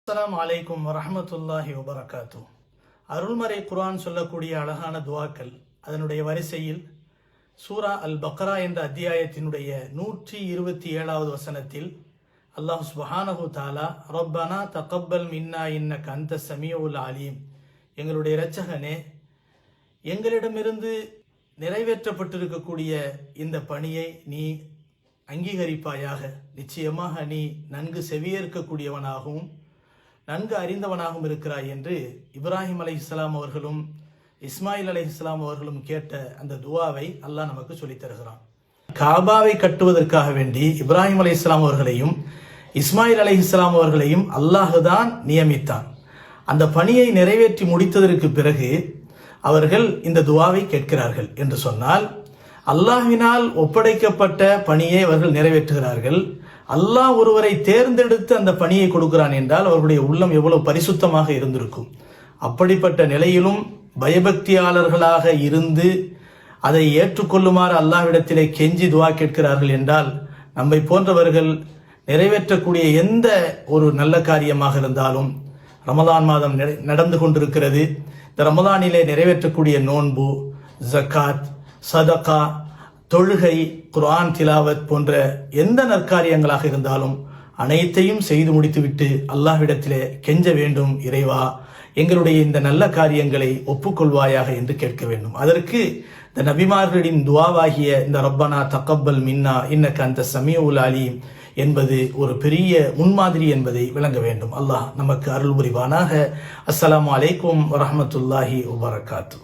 அஸ்ஸலாமு அலைக்கும் வரஹ்மத்துல்லாஹி வபரகாத்து. அருள்மறை குர்ஆன் சொல்லக்கூடிய அழகான துவாக்கள், அதனுடைய வரிசையில் சூரா அல் பக்ரா என்ற அத்தியாயத்தினுடைய 127வது வசனத்தில் அல்லாஹ் சுப்ஹானஹு தஆலா ரப்பனா தகப்பல் மின்னா இன்னக அன்த ஸமீஉல் அலீம், எங்களுடைய இரட்சகனே, எங்களிடமிருந்து நிறைவேற்றப்பட்டிருக்கக்கூடிய இந்த பணியை நீ அங்கீகரிப்பாயாக. நிச்சயமாக நீ நன்கு செவியேற்கக்கூடியவனாகவும் நன்கு அறிந்தவனாகவும் இருக்கிறாய் என்று இப்ராஹிம் அலைஹிஸ்ஸலாம் அவர்களும் இஸ்மாயில் அலைஹிஸ்ஸலாம் அவர்களும் கேட்ட அந்த துவாவை அல்லாஹ் நமக்கு சொல்லித் தருகிறான். காபாவை கட்டுவதற்காக வேண்டி இப்ராஹிம் அலைஹிஸ்ஸலாம் அவர்களையும் இஸ்மாயில் அலைஹிஸ்ஸலாம் அவர்களையும் அல்லாஹுதான் நியமித்தான். அந்த பணியை நிறைவேற்றி முடித்ததற்கு பிறகு அவர்கள் இந்த துவாவை கேட்கிறார்கள் என்று சொன்னால், அல்லாஹ்வினால் ஒப்படைக்கப்பட்ட பணியை அவர்கள் நிறைவேற்றுகிறார்கள். அல்லாஹ் ஒருவரை தேர்ந்தெடுத்து அந்த பணியை கொடுக்கிறான் என்றால் அவர்களுடைய உள்ளம் எவ்வளவு பரிசுத்தமாக இருந்திருக்கும். அப்படிப்பட்ட நிலையிலும் பயபக்தியாளர்களாக இருந்து அதை ஏற்றுக்கொள்ளுமாறு அல்லாஹ்விடத்திலே கெஞ்சி துவா கேட்கிறார்கள் என்றால், நம்மை போன்றவர்கள் நிறைவேற்றக்கூடிய எந்த ஒரு நல்ல காரியமாக இருந்தாலும், ரமலான் மாதம் நடந்து கொண்டிருக்கிறது, இந்த ரமலானிலே நிறைவேற்றக்கூடிய நோன்பு, ஜக்காத், சதகா, தொழுகை, குர்ஆன் திலாவத் போன்ற எந்த நற்காரியங்களாக இருந்தாலும் அனைத்தையும் செய்து முடித்துவிட்டு அல்லாஹ்விடத்திலே கெஞ்ச வேண்டும், இறைவா எங்களுடைய இந்த நல்ல காரியங்களை ஒப்புக்கொள்வாயாக என்று கேட்க வேண்டும். அதற்கு இந்த நபிமார்களின் துவாவாகிய இந்த ரப்பனா தகப்பல் மின்னா இன்னக அன்த ஸமீஉல் அலீம் என்பது ஒரு பெரிய முன்மாதிரி என்பதை விளங்க வேண்டும். அல்லாஹ் நமக்கு அருள் புரிவானாக. அஸ்ஸலாமு அலைக்கும் வரஹ்மத்துல்லாஹி வபரகாத்து.